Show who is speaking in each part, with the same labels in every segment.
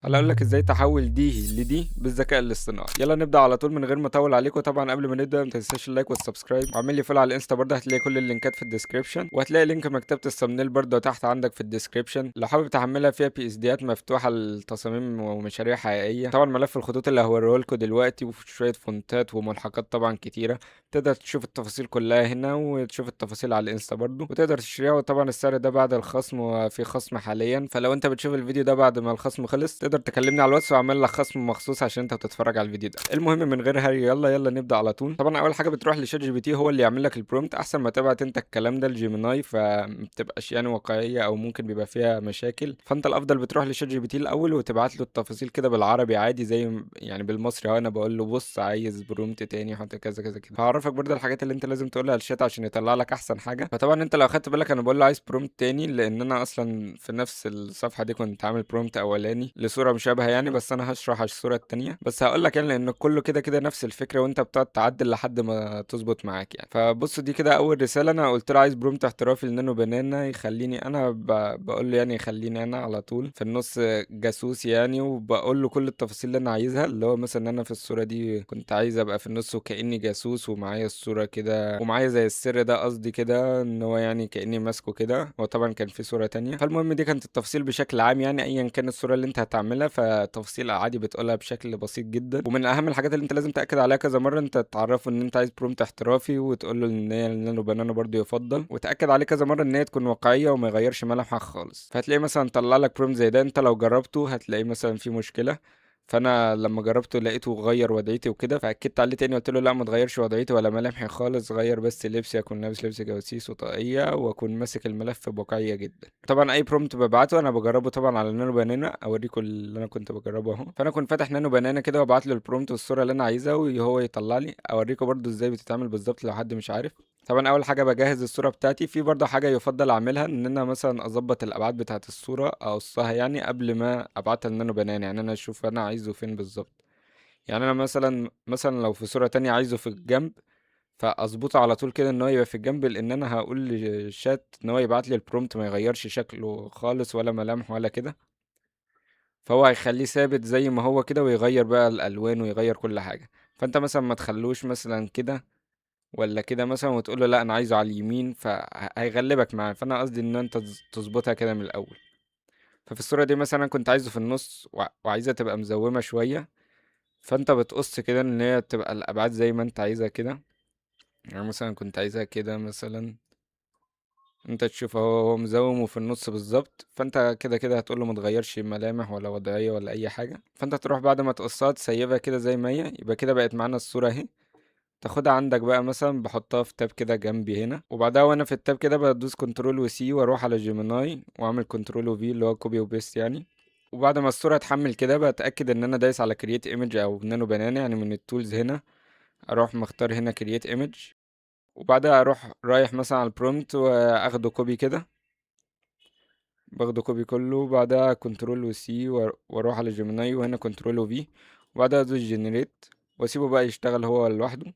Speaker 1: هلا اقول لك ازاي تحول دي لدي بالذكاء الاصطناعي. يلا نبدا على طول من غير ما اطول عليكم. طبعا قبل ما نبدا ما تنساش اللايك والسبسكرايب وعمل لي فولو على الانستا برضه، هتلاقي كل اللينكات في الديسكريبشن، وهتلاقي لينك مكتبه الثمنيل برضه تحت عندك في الديسكريبشن لو حابب تحملها. فيها بي اس ديات مفتوحه لتصاميم ومشاريع حقيقيه. طبعا ملف الخطوط اللي هوريه لكم دلوقتي وشويه فونتات وملحقات طبعا كتيره. تقدر تشوف التفاصيل كلها هنا وتشوف التفاصيل على الانستا برضه وتقدر تشتريها. وطبعا السعر ده بعد الخصم وفي خصم حاليا، فلو انت بتشوف الفيديو ده بعد ما الخصم خلص تقدر تكلمني على الواتس واعمل لك خصم مخصوص عشان انت بتتفرج على الفيديو ده. المهم من غير هري، يلا نبدا على طول. طبعا اول حاجه بتروح لشات جي بي تي، هو اللي يعمل لك البرومت احسن ما تبعت انت الكلام ده لجيميناي، فمبتبقاش يعني واقعيه او ممكن بيبقى فيها مشاكل. فانت الافضل بتروح لشات جي بي تي الاول وتبعت له التفاصيل كده بالعربي عادي زي يعني بالمصري. اهو انا بقول له بص عايز برومت تاني حط كذا كذا كده، هعرفك برضه الحاجات اللي انت لازم تقولها للشات عشان يطلع لك احسن حاجه. فطبعا انت لو خدت بالك انا بقول له عايز برومت تاني، لان انا اصلا في نفس الصفحه دي كنت عامل برومت اولاني لصوره مشابهه يعني، بس انا هشرح الصوره التانية. بس هقول لك يعني لان كله كده كده نفس الفكره، وانت بتقعد تعدل لحد ما تظبط معاك يعني. فبص دي كده اول رساله، انا قلت له عايز برومت احترافي لنانو بنانا يخليني انا بقول له يعني يخليني انا على طول في النص جاسوس يعني، وبقول له كل التفاصيل اللي انا عايزها. اللي هو مثلا انا في الصوره دي كنت عايز ابقى في النص وكاني جاسوس ومعايا الصوره كده ومعايا زي السر ده، قصدي كده ان هو يعني كاني ماسكه كده. وطبعا كان في صوره تانية. فالمهم دي كانت التفاصيل بشكل عام يعني، ايا كان الصوره اللي انت هتعملها فتفاصيل عادي بتقولها بشكل بسيط جدا. ومن اهم الحاجات اللي انت لازم تاكد عليها كذا مره، انت تعرفه ان انت عايز برومت احترافي وتقول له ان هي النانو بنانا برضو يفضل، وتاكد عليه كذا مره ان هي تكون واقعيه وما يغيرش ملامحك خالص. فهتلاقي مثلا طلع لك برومت زي ده، انت لو جربته هتلاقيه مثلا فيه مشكله. فانا لما جربته لقيته غير وضعيتي وكده، فاكدت عليه تاني قلت له لا ما تغيرش وضعيتي ولا ملامحي خالص، غير بس لبسي، اكون لابس لبس جواسيس وطاقية واكون ماسك الملف بواقعية جدا. طبعا اي برومت ببعته انا بجربه طبعا على نانو بانانا، اوريكم اللي انا كنت بجربه اهو. فانا كنت فاتح نانو بانانا كده وابعت له البرومت والصورة اللي انا عايزها وهو يطلع لي. اوريكم برضو ازاي بتتعمل بالظبط لو حد مش عارف. طبعا اول حاجه بجهز الصوره بتاعتي. في برضه حاجه يفضل اعملها ان انا مثلا اظبط الابعاد بتاعه الصوره اقصها يعني قبل ما ابعتها لنانو بنان، يعني انا اشوف انا عايزه فين بالظبط. يعني انا مثلا لو في صوره تانية عايزه في الجنب، فاظبطه على طول كده ان هو يبقى في الجنب، لان انا هقول للشات ان هو يبعت لي البرومت ما يغيرش شكله خالص ولا ملامحه ولا كده. فهو هيخليه ثابت زي ما هو كده ويغير بقى الالوان ويغير كل حاجه. فانت مثلا ما تخلوش مثلا كده ولا كده مثلا وتقول له لا انا عايزه على اليمين، فهيغلبك معاه. فانا قصدي ان انت تظبطها كده من الاول. ففي الصوره دي مثلا كنت عايزه في النص وعايزها تبقى مزومه شويه، فانت بتقص كده ان هي تبقى الابعاد زي ما انت عايزها كده. يعني مثلا كنت عايزها كده مثلا، انت تشوف هو مزوم وفي النص بالظبط. فانت كده كده هتقول له متغيرش ملامح ولا وضعيه ولا اي حاجه. فانت تروح بعد ما تقصها تسيبها كده زي ما هي، يبقى كده بقت معانا الصوره اهي. تاخدها عندك بقى مثلا بحطها في تاب كده جنبي هنا، وبعدها وانا في التاب كده بدوس كنترول وسي واروح على جيميناي واعمل كنترول وفي اللي هو كوبي وبيست يعني. وبعد ما الصورة تحمل كده بتأكد ان انا دايس على كرييت ايمج او نانو بنانا يعني من التولز هنا. اروح مختار هنا كرييت ايمج، وبعدها اروح رايح مثلا على البرومت واخده كوبي كده. باخده كوبي كله وبعدها كنترول وسي واروح على جيميناي وهنا كنترول وفي، وبعدها ادوس جنريت واسيبه بقى يشتغل هو لوحده.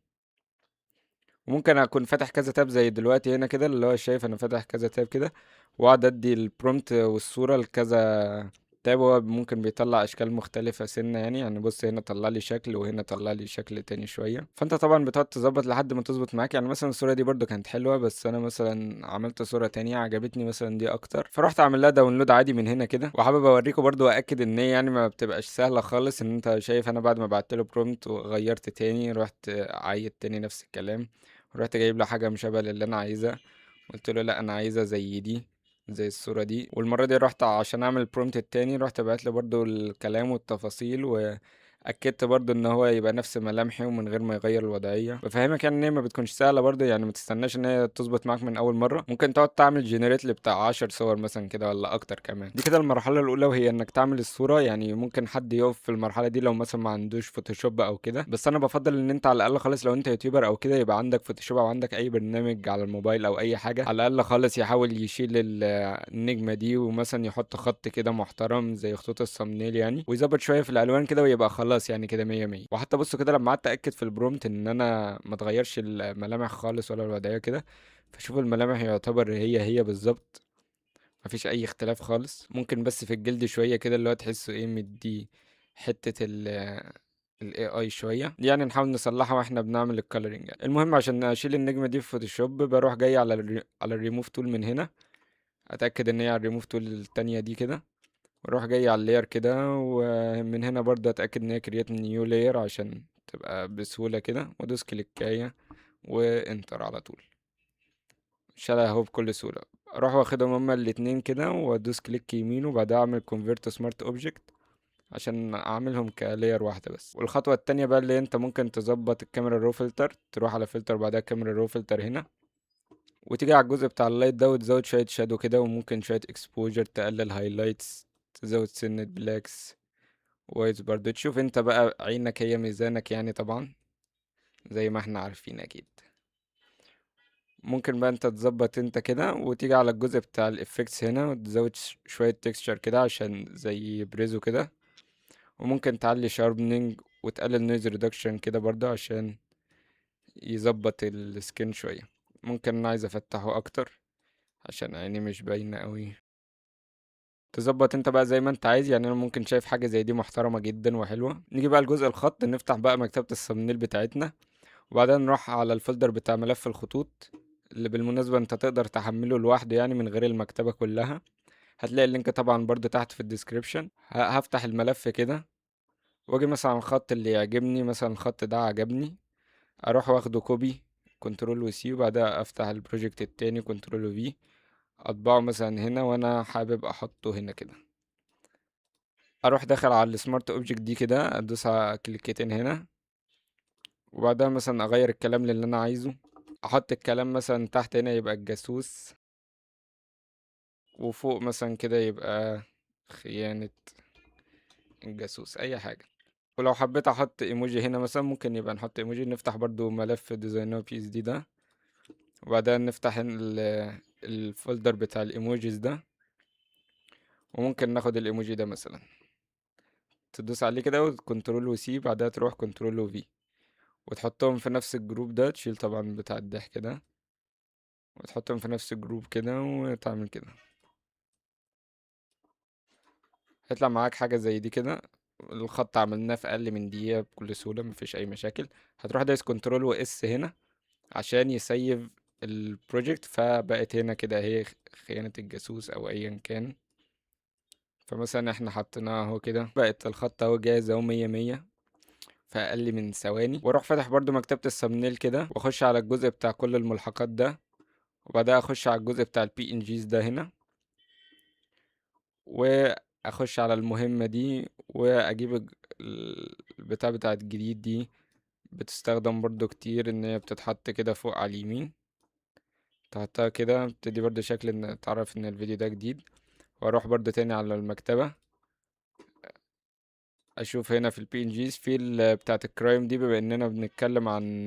Speaker 1: وممكن اكون فاتح كذا تاب زي دلوقتي هنا كده، اللي هو شايف انا فاتح كذا تاب كده، واقعد ادي البرومت والصورة لكذا تاب. هو ممكن بيطلع اشكال مختلفة سنة يعني بص هنا طلع لي شكل وهنا طلع لي شكل تاني شوية. فانت طبعا بتقعد تظبط لحد ما تظبط معاك. يعني مثلا الصورة دي برضو كانت حلوة، بس انا مثلا عملت صورة تانية عجبتني مثلا دي اكتر، فرحت اعمل لها داونلود عادي من هنا كده. وحابب اوريكم برضو واكد ان هي يعني ما بتبقاش سهلة خالص. ان انت شايف انا بعد ما بعت له برومت وغيرت تاني رحت عيد تاني نفس الكلام، ورحت جايب له حاجه مشابهه للي انا عايزها. قلت له لا انا عايزها زي دي، زي الصوره دي. والمره دي رحت عشان اعمل البرومت التاني رحت بعت له برضو الكلام والتفاصيل، واكدت برضو ان هو يبقى نفس ملامحي ومن غير ما يغير الوضعيه. بفهمك يعني ان هي ما بتكونش سهله برضو، يعني ما تستناش ان هي تظبط معاك من اول مره. ممكن تقعد تعمل جنريت لبتاع 10 صور مثلا كده ولا اكتر كمان. دي كده المرحله الاولى وهي انك تعمل الصوره. يعني ممكن حد يقف في المرحله دي لو مثلا ما عندوش فوتوشوب او كده، بس انا بفضل ان انت على الاقل خالص لو انت يوتيوبر او كده يبقى عندك فوتوشوب او عندك اي برنامج على الموبايل او اي حاجه. على الاقل خالص يحاول يشيل النجمه دي ومثلا يحط خط كده محترم زي خطوط الثمنيل يعني، ويظبط شويه في الالوان كده ويبقى خلاص يعني كده مية مية. وحتى بصوا كده لما قعدت اتاكد في البرومت ان انا ما اتغيرش الملامح خالص ولا الوضعيه كده، فشوفوا الملامح يعتبر هي بالظبط. مفيش اي اختلاف خالص. ممكن بس في الجلد شويه كده اللي هو تحسه ايه مدي حته ال AI شويه، دي يعني نحاول نصلحها واحنا بنعمل الكالرنج يعني. المهم عشان اشيل النجمه دي في فوتوشوب بروح جاي على على الريموف تول من هنا، اتاكد ان هي على الريموف تول التانية دي كده، واروح جاي على اللاير كده، ومن هنا برضه اتاكد ان هي كرييت نيو لاير عشان تبقى بسهوله كده، وادوس كليكايه وانتر على طول. شالها اهو بكل سهوله. اروح واخدهم هما الاتنين كده وادوس كليك يمين، وبعدها اعمل convert to smart object عشان اعملهم كلاير واحده بس. والخطوه التانية بقى اللي انت ممكن تظبط الكاميرا رو فلتر، تروح على فلتر بعدها كاميرا رو فلتر هنا، وتيجي على الجزء بتاع اللايت ده وتزود شويه شادو كده، وممكن شويه اكسبوجر، تقلل هايلايتس، تزود سنة بلاكس وايتس برضه. تشوف انت بقى عينك هي ميزانك يعني طبعا، زي ما احنا عارفين اكيد. ممكن بقى انت تظبط انت كده، وتيجي على الجزء بتاع الافكتس هنا وتزود شوية تكستشر كده عشان زي بريزو كده. وممكن تعلي شاربنينج وتقلل نويز ريدكشن كده برضه عشان يظبط السكين شوية. ممكن انا عايز افتحه اكتر عشان عيني مش باينة قوي. تظبط انت بقى زي ما انت عايز يعني. انا ممكن شايف حاجة زي دي محترمة جدا وحلوة. نيجي بقى لجزء الخط، نفتح بقى مكتبة الثمنيل بتاعتنا، وبعدين نروح على الفولدر بتاع ملف الخطوط، اللي بالمناسبة انت تقدر تحمله لوحده يعني من غير المكتبة كلها. هتلاقي اللينك طبعا برضو تحت في الديسكريبشن. هفتح الملف كده، واجي مثلا على الخط اللي يعجبني، مثلا الخط ده عجبني، اروح واخده كوبي كنترول وسي، وبعدها افتح البروجكت التاني كنترول في، اطبعه مثلا هنا وانا حابب احطه هنا كده. اروح داخل على السمارت اوبجكت دي كده، ادوس على كليكتين هنا، وبعدها مثلا اغير الكلام اللي انا عايزه. احط الكلام مثلا تحت هنا يبقى الجاسوس، وفوق مثلا كده يبقى خيانة الجاسوس، اي حاجة. ولو حبيت احط ايموجي هنا مثلا ممكن يبقى نحط ايموجي. نفتح برضو ملف ديزاينر بي اس دي ده، وبعدين نفتح الفولدر بتاع الايموجيز ده، وممكن ناخد الايموجي ده مثلا، تدوس عليه كده وكنترول وسي، بعدها تروح كنترول وفي، وتحطهم في نفس الجروب ده. تشيل طبعا بتاع الضحك ده، وتحطهم في نفس الجروب كده وتعمل كده. هيطلع معاك حاجة زي دي كده. الخط عملناه في أقل من دقيقة بكل سهولة، مفيش أي مشاكل. هتروح دايس كنترول وإس هنا عشان يسيف البروجكت، فبقت هنا كده هي خيانة الجاسوس أو أيا كان. فمثلا احنا حطيناها اهو كده، بقت الخط اهو جاهز اهو مية مية في أقل من ثواني. واروح فاتح برضو مكتبة الثمنيل كده، واخش على الجزء بتاع كل الملحقات ده، وبعدها اخش على الجزء بتاع البي ان جيز ده هنا، واخش على المهمة دي واجيب البتاع بتاعت الجديد دي. بتستخدم برضو كتير ان هي بتتحط كده فوق على اليمين، تحطها كده بتدي برضو شكل ان تعرف ان الفيديو ده جديد. واروح برضو تاني على المكتبة، اشوف هنا في البي ان جيز في بتاعة الكرايم دي، بما اننا بنتكلم عن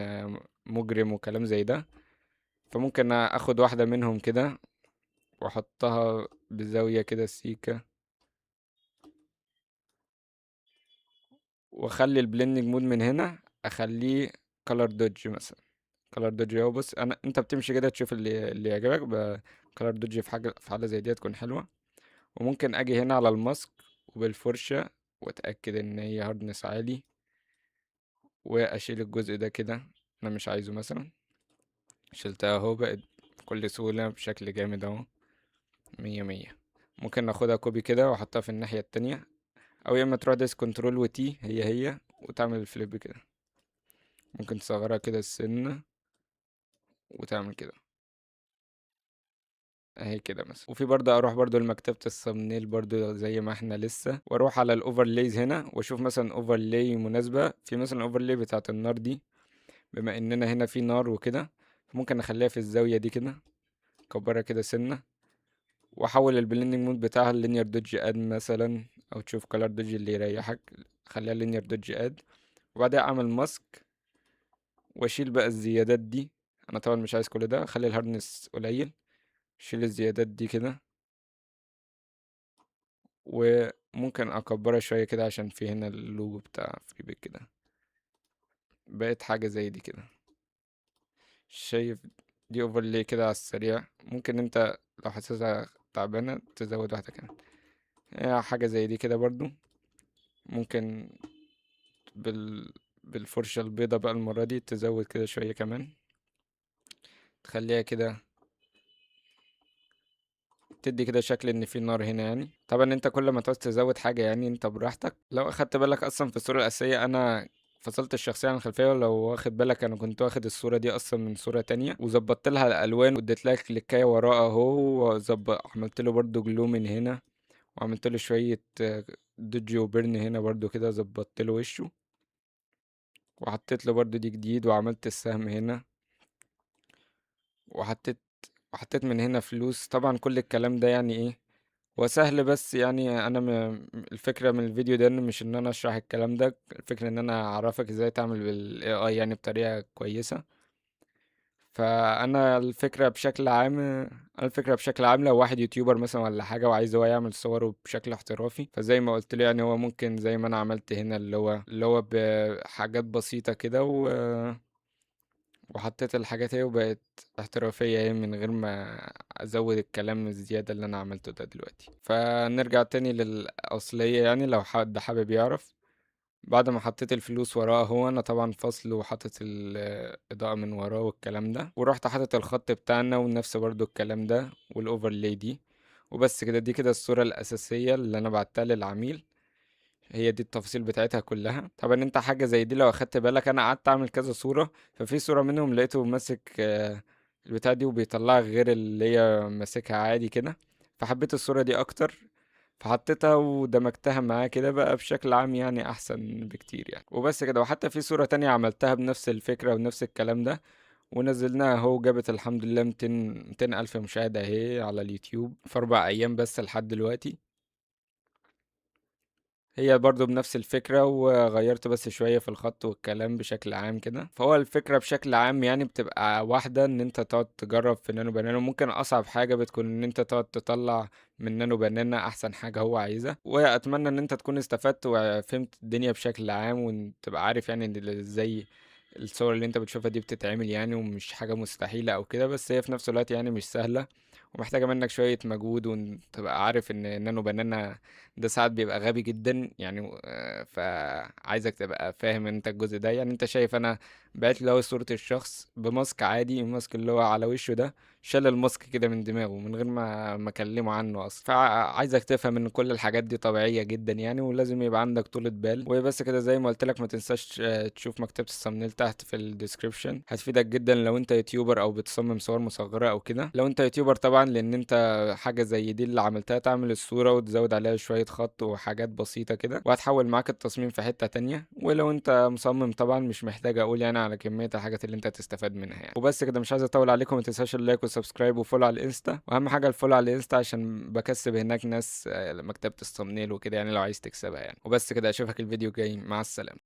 Speaker 1: مجرم وكلام زي ده، فممكن اخد واحدة منهم كده واحطها بزاوية كده سيكة، واخلي البلندنج مود من هنا اخليه كولر دوج مثلا. كولر دوج اهو. بص انت بتمشي كده تشوف اللي يعجبك كولر دوج في حاجة في حالة زي دي تكون حلوة. وممكن اجي هنا على الماسك وبالفرشة واتأكد ان هي هاردنس عالي، واشيل الجزء ده كده انا مش عايزه مثلا. شلتها اهو، بقت بكل سهولة بشكل جامد اهو مية مية. ممكن ناخدها كوبي كده واحطها في الناحية التانية، او يا اما تروح دايس كنترول وتي هي وتعمل الفليب كده. ممكن تصغرها كده السنة وتعمل كده اهي كده مثلا. وفي برضه اروح برضه لمكتبة الثمنيل برضه زي ما احنا لسه، واروح على الاوفرلايز هنا واشوف مثلا اوفرلاي مناسبة. في مثلا اوفرلاي بتاعت النار دي، بما اننا هنا في نار وكده، ممكن نخليها في الزاوية دي كده، كبرها كده سنة، واحول البلندنج مود بتاعها لينير دوج اد مثلا، او تشوف كلر دوج اللي يريحك، خليها لينير دوج اد. وبعدها اعمل ماسك واشيل بقى الزيادات دي. انا طبعا مش عايز كل ده، اخلي الهاردنس قليل، شيل الزيادات دي كده، وممكن اكبرها شوية كده عشان في هنا اللوجو بتاع فريبك كده. بقت حاجة زي دي كده. شايف؟ دي اوفرلي كده على السريع. ممكن انت لو حاسسها تعبانة تزود واحدة كمان. حاجة زي دي كده برضو ممكن بالفرشة البيضة بقى المرة دي تزود كده شوية كمان، تخليها كده تدي كده شكل ان في نار هنا يعني. طبعا انت كل ما تعوز تزود حاجة يعني انت براحتك. لو اخدت بالك اصلا في الصورة الاساسية انا فصلت الشخصية عن الخلفية، ولو واخد بالك انا كنت واخد الصورة دي اصلا من صورة تانية وظبطت لها الالوان واديت لها كليكاية وراها اهو، عملت له برضو جلو من هنا، وعملت له شوية دوجي وبرن هنا برضو كده، ظبطت له وشه وحطيت له برضو دي جديد، وعملت السهم هنا وحطيت من هنا فلوس. طبعا كل الكلام ده يعني ايه هو سهل، بس يعني انا الفكرة من الفيديو ده إن مش ان انا اشرح الكلام ده، الفكرة ان انا اعرفك ازاي تعمل بال AI يعني بطريقة كويسة. فانا الفكرة بشكل عام لو واحد يوتيوبر مثلا ولا حاجة وعايز هو يعمل صوره بشكل احترافي، فزي ما قلت له يعني هو ممكن زي ما انا عملت هنا اللي هو بحاجات بسيطة كده وحطيت الحاجات اهي وبقت احترافية اهي من غير ما ازود الكلام الزيادة اللي انا عملته ده دلوقتي. فنرجع تاني للأصلية يعني لو حد حابب يعرف. بعد ما حطيت الفلوس وراه هو انا طبعا فصل وحطيت الإضاءة من وراه والكلام ده، ورحت حاطط الخط بتاعنا ونفس برضو الكلام ده والاوفرلاي دي. وبس كده، دي كده الصورة الأساسية اللي أنا بعتها للعميل، هي دي التفاصيل بتاعتها كلها. طبعا انت حاجة زي دي لو اخدت بالك انا قعدت اعمل كذا صورة، ففي صورة منهم لقيته ماسك البتاع دي وبيطلع غير اللي هي ماسكها عادي كده، فحبيت الصورة دي اكتر فحطيتها ودمجتها معاه كده بقى بشكل عام يعني احسن بكتير يعني. وبس كده. وحتى في صورة تانية عملتها بنفس الفكرة ونفس الكلام ده ونزلناها اهو، جابت الحمد لله 200 الف مشاهدة اهي على اليوتيوب في 4 ايام بس لحد دلوقتي. هي برضو بنفس الفكرة وغيرت بس شوية في الخط والكلام بشكل عام كده. فهو الفكرة بشكل عام يعني بتبقى واحدة ان انت تقعد تجرب في نانو بنانا. ممكن اصعب حاجة بتكون ان انت تقعد تطلع من نانو بنانا احسن حاجة هو عايزها. واتمنى ان انت تكون استفدت وفهمت الدنيا بشكل عام وتبقى عارف يعني ازاي الصور اللي انت بتشوفها دي بتتعمل يعني، ومش حاجة مستحيلة او كده، بس هي في نفس الوقت يعني مش سهلة ومحتاجة منك شوية مجهود، وتبقى عارف ان نانو بنانا ده ساعات بيبقى غبي جدا يعني. فعايزك تبقى فاهم انت الجزء ده يعني. انت شايف انا بعت له صورة الشخص بماسك عادي، الماسك اللي هو على وشه ده، شال الماسك كده من دماغه من غير ما اكلمه عنه اصلا. فعايزك تفهم ان كل الحاجات دي طبيعية جدا يعني، ولازم يبقى عندك طولة بال. وبس كده زي ما قلت لك ما تنساش تشوف مكتبة الثمنيل تحت في الديسكريبشن، هتفيدك جدا لو انت يوتيوبر او بتصمم صور مصغرة او كده. لو انت يوتيوبر طبعا، لان انت حاجة زي دي اللي عملتها تعمل الصورة وتزود عليها شوية خط وحاجات بسيطة كده وهتحول معاك التصميم في حتة تانية. ولو انت مصمم طبعا مش محتاج اقول يعني على كمية الحاجات اللي انت تستفاد منها يعني. وبس كده، مش عايز اطول عليكم، ما تنساش اللايك والسبسكرايب وفولو على الانستا، واهم حاجة الفولو على الانستا عشان بكسب هناك ناس مكتبة الثمنيل وكده يعني لو عايز تكسبها يعني. وبس كده، اشوفك الفيديو الجاي، مع السلامة.